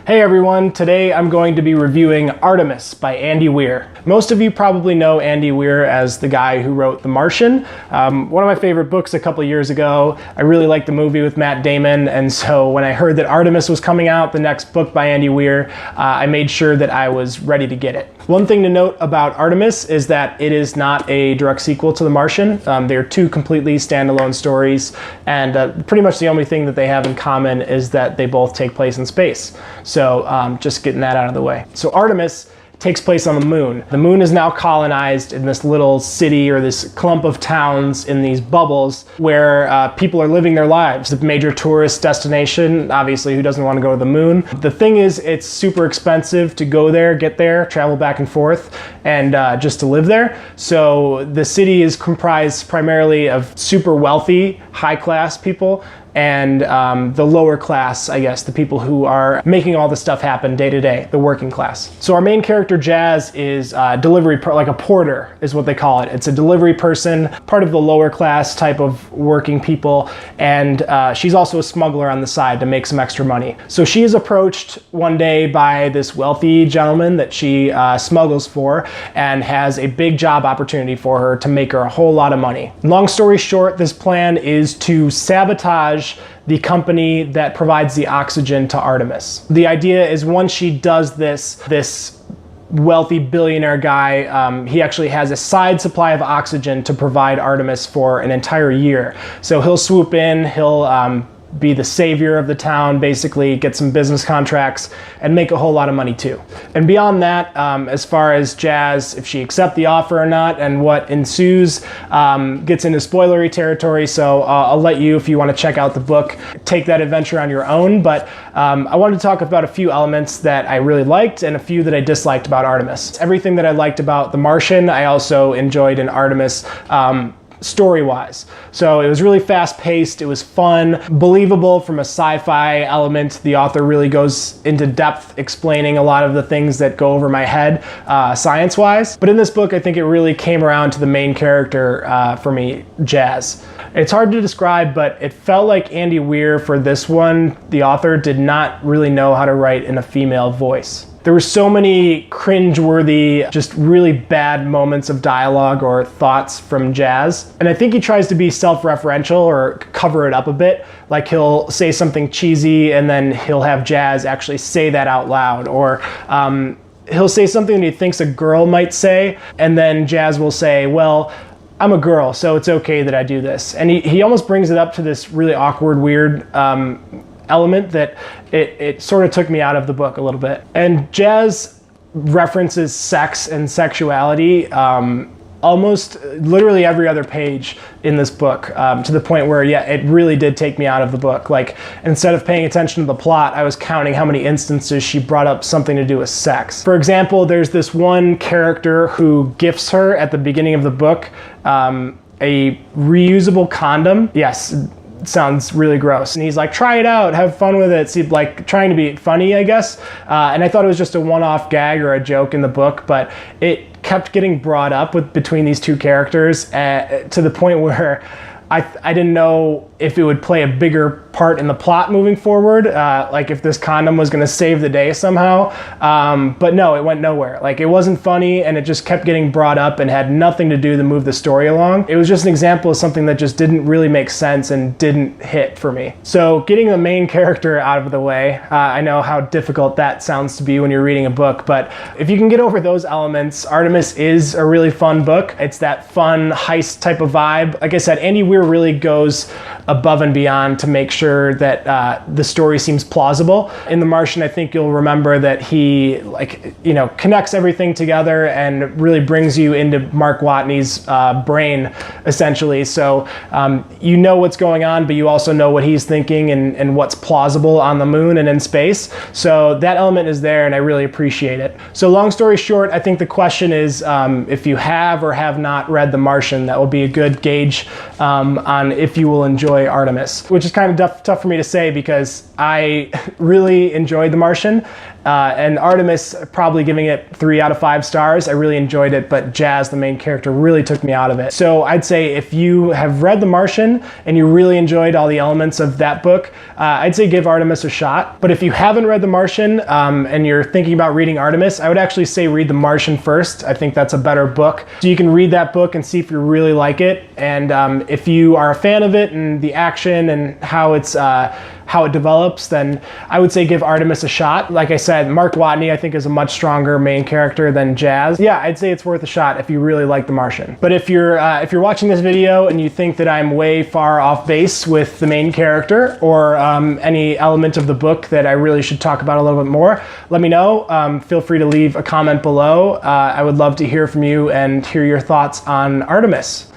Hey everyone, today I'm going to be reviewing Artemis by Andy Weir. Most of you probably know Andy Weir as the guy who wrote The Martian, one of my favorite books a couple years ago. I really liked the movie with Matt Damon, and so when I heard that Artemis was coming out, the next book by Andy Weir, I made sure that I was ready to get it. One thing to note about Artemis is that it is not a direct sequel to The Martian. They're two completely standalone stories, and pretty much the only thing that they have in common is that they both take place in space. So just getting that out of the way. So Artemis takes place on the moon. The moon is now colonized in this little city or this clump of towns in these bubbles where people are living their lives. The major tourist destination, obviously, who doesn't want to go to the moon? The thing is, it's super expensive to go there, get there, travel back and forth, and just to live there. So the city is comprised primarily of super wealthy, high-class people, and the lower class, I guess, the people who are making all the stuff happen day to day, the working class. So our main character, Jazz, is like a porter is what they call it. It's a delivery person, part of the lower class type of working people, and she's also a smuggler on the side to make some extra money. So she is approached one day by this wealthy gentleman that she smuggles for and has a big job opportunity for her to make her a whole lot of money. Long story short, this plan is to sabotage the company that provides the oxygen to Artemis. The idea is once she does this wealthy billionaire guy, he actually has a side supply of oxygen to provide Artemis for an entire year. So he'll swoop in, he'll be the savior of the town, basically get some business contracts and make a whole lot of money too. And beyond that, as far as Jazz, if she accepts the offer or not and what ensues, gets into spoilery territory. So I'll let you, if you want to check out the book, take that adventure on your own. But I wanted to talk about a few elements that I really liked and a few that I disliked about Artemis. Everything that I liked about The Martian, I also enjoyed in Artemis. Story-wise. So it was really fast-paced, it was fun, believable from a sci-fi element. The author really goes into depth explaining a lot of the things that go over my head science-wise. But in this book, I think it really came around to the main character for me, Jazz. It's hard to describe, but it felt like Andy Weir, for this one, the author did not really know how to write in a female voice. There were so many cringe-worthy, just really bad moments of dialogue or thoughts from Jazz. And I think he tries to be self-referential or cover it up a bit. Like he'll say something cheesy and then he'll have Jazz actually say that out loud. Or he'll say something that he thinks a girl might say, and then Jazz will say, well, I'm a girl, so it's okay that I do this. And he almost brings it up to this really awkward, weird element that it sort of took me out of the book a little bit. And Jazz references sex and sexuality almost literally every other page in this book, to the point where, yeah, it really did take me out of the book. Like, instead of paying attention to the plot, I was counting how many instances she brought up something to do with sex. For example, there's this one character who gifts her at the beginning of the book a reusable condom. Yes, sounds really gross. And he's like, try it out, have fun with it. See, like trying to be funny, I guess. And I thought it was just a one-off gag or a joke in the book, but it kept getting brought up between these two characters to the point where I didn't know if it would play a bigger part in the plot moving forward, like if this condom was gonna save the day somehow. But no, it went nowhere. Like, it wasn't funny, and it just kept getting brought up and had nothing to do to move the story along. It was just an example of something that just didn't really make sense and didn't hit for me. So getting the main character out of the way, I know how difficult that sounds to be when you're reading a book, but if you can get over those elements, Artemis is a really fun book. It's that fun heist type of vibe. Like I said, Andy Weir really goes above and beyond to make sure that the story seems plausible. In The Martian, I think you'll remember that he connects everything together and really brings you into Mark Watney's brain, essentially. So you know what's going on, but you also know what he's thinking and what's plausible on the moon and in space. So that element is there, and I really appreciate it. So long story short, I think the question is, if you have or have not read The Martian, that will be a good gauge on if you will enjoy enjoy Artemis, which is kind of tough for me to say because I really enjoyed The Martian, and Artemis, probably giving it 3 out of 5 stars. I really enjoyed it, but Jazz, the main character, really took me out of it. So I'd say if you have read The Martian and you really enjoyed all the elements of that book, I'd say give Artemis a shot. But if you haven't read The Martian and you're thinking about reading Artemis, I would actually say read The Martian first. I think that's a better book. So you can read that book and see if you really like it. And if you are a fan of it and the action and how it develops, then I would say give Artemis a shot. Like I said, Mark Watney I think is a much stronger main character than Jazz. Yeah, I'd say it's worth a shot if you really like The Martian. But if you're watching this video and you think that I'm way far off base with the main character or any element of the book that I really should talk about a little bit more, let me know. Feel free to leave a comment below. I would love to hear from you and hear your thoughts on Artemis.